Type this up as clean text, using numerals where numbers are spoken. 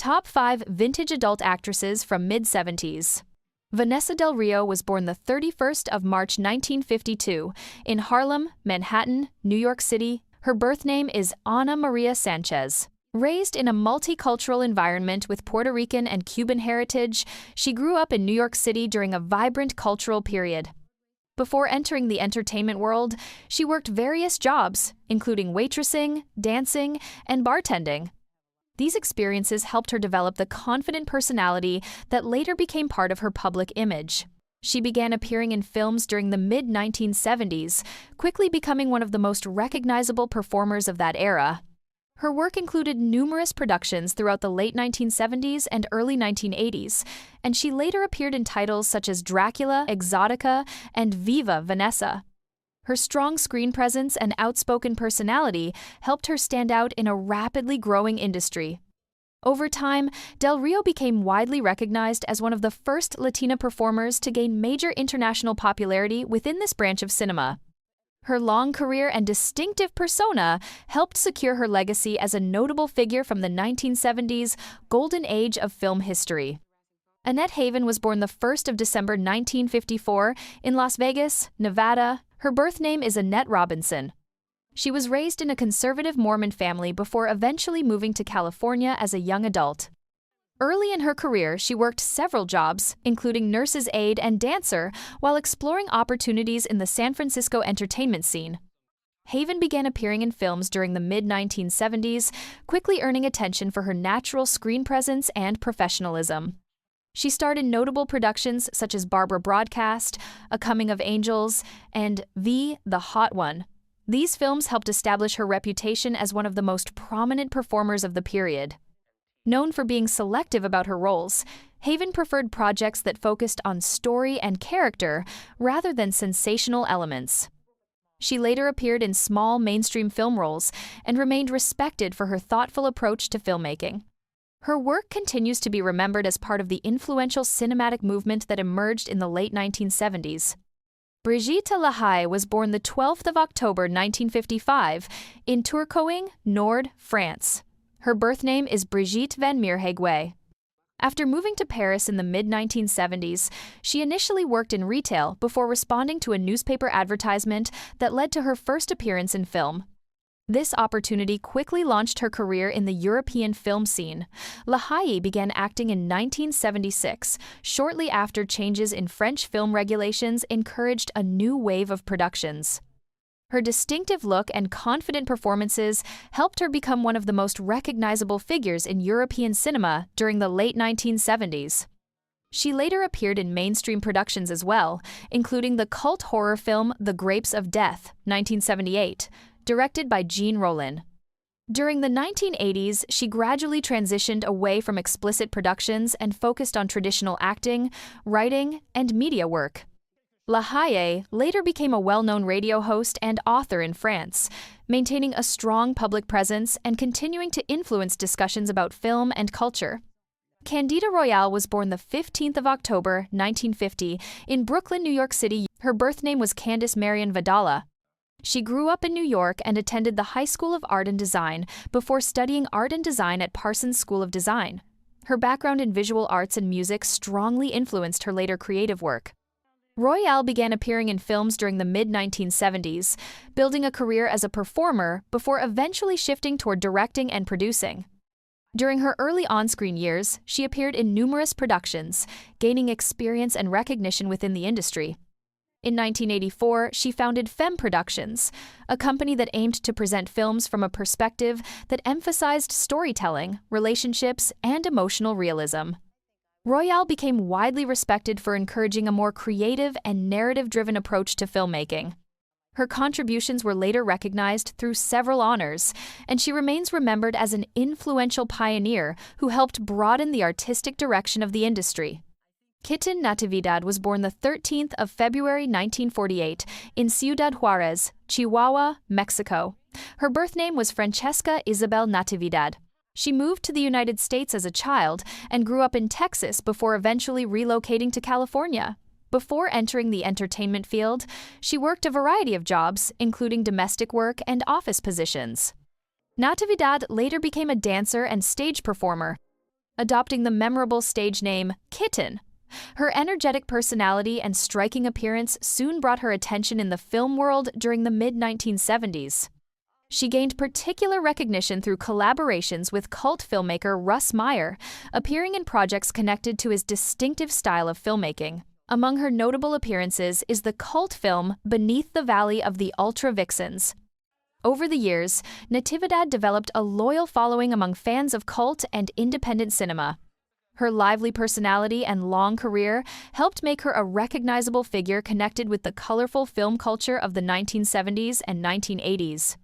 Top 5 Vintage Adult Actresses from Mid-70s. Vanessa Del Rio was born the 31st of March 1952 in Harlem, Manhattan, New York City. Her birth name is Ana Maria Sanchez. Raised in a multicultural environment with Puerto Rican and Cuban heritage, she grew up in New York City during a vibrant cultural period. Before entering the entertainment world, she worked various jobs, including waitressing, dancing, and bartending. These experiences helped her develop the confident personality that later became part of her public image. She began appearing in films during the mid-1970s, quickly becoming one of the most recognizable performers of that era. Her work included numerous productions throughout the late 1970s and early 1980s, and she later appeared in titles such as Dracula, Exotica, and Viva Vanessa. Her strong screen presence and outspoken personality helped her stand out in a rapidly growing industry. Over time, Del Rio became widely recognized as one of the first Latina performers to gain major international popularity within this branch of cinema. Her long career and distinctive persona helped secure her legacy as a notable figure from the 1970s golden age of film history. Annette Haven was born the 1st of December 1954 in Las Vegas, Nevada. Her birth name is Annette Robinson. She was raised in a conservative Mormon family before eventually moving to California as a young adult. Early in her career, she worked several jobs, including nurse's aide and dancer, while exploring opportunities in the San Francisco entertainment scene. Haven began appearing in films during the mid-1970s, quickly earning attention for her natural screen presence and professionalism. She starred in notable productions such as Barbara Broadcast, A Coming of Angels, and V, the Hot One. These films helped establish her reputation as one of the most prominent performers of the period. Known for being selective about her roles, Haven preferred projects that focused on story and character rather than sensational elements. She later appeared in small mainstream film roles and remained respected for her thoughtful approach to filmmaking. Her work continues to be remembered as part of the influential cinematic movement that emerged in the late 1970s. Brigitte Lahaie was born the 12th of October 1955 in Tourcoing, Nord, France. Her birth name is Brigitte van Meerhegwe. After moving to Paris in the mid-1970s, she initially worked in retail before responding to a newspaper advertisement that led to her first appearance in film. This opportunity quickly launched her career in the European film scene. Lahaie began acting in 1976, shortly after changes in French film regulations encouraged a new wave of productions. Her distinctive look and confident performances helped her become one of the most recognizable figures in European cinema during the late 1970s. She later appeared in mainstream productions as well, including the cult horror film The Grapes of Death, 1978, directed by Jean Rollin. During the 1980s, she gradually transitioned away from explicit productions and focused on traditional acting, writing, and media work. Lahaie later became a well-known radio host and author in France, maintaining a strong public presence and continuing to influence discussions about film and culture. Candida Royalle was born the 15th of October, 1950, in Brooklyn, New York City. Her birth name was Candice Marion Vidala. She grew up in New York and attended the High School of Art and Design before studying art and design at Parsons School of Design. Her background in visual arts and music strongly influenced her later creative work. Royalle began appearing in films during the mid-1970s, building a career as a performer before eventually shifting toward directing and producing. During her early on-screen years, she appeared in numerous productions, gaining experience and recognition within the industry. In 1984, she founded Femme Productions, a company that aimed to present films from a perspective that emphasized storytelling, relationships, and emotional realism. Royalle became widely respected for encouraging a more creative and narrative-driven approach to filmmaking. Her contributions were later recognized through several honors, and she remains remembered as an influential pioneer who helped broaden the artistic direction of the industry. Kitten Natividad was born the 13th of February 1948 in Ciudad Juarez, Chihuahua, Mexico. Her birth name was Francesca Isabel Natividad. She moved to the United States as a child and grew up in Texas before eventually relocating to California. Before entering the entertainment field, she worked a variety of jobs, including domestic work and office positions. Natividad later became a dancer and stage performer. adopting the memorable stage name Kitten. Her energetic personality and striking appearance soon brought her attention in the film world during the mid-1970s. She gained particular recognition through collaborations with cult filmmaker Russ Meyer, appearing in projects connected to his distinctive style of filmmaking. Among her notable appearances is the cult film Beneath the Valley of the Ultra Vixens. Over the years, Natividad developed a loyal following among fans of cult and independent cinema. Her lively personality and long career helped make her a recognizable figure connected with the colorful film culture of the 1970s and 1980s.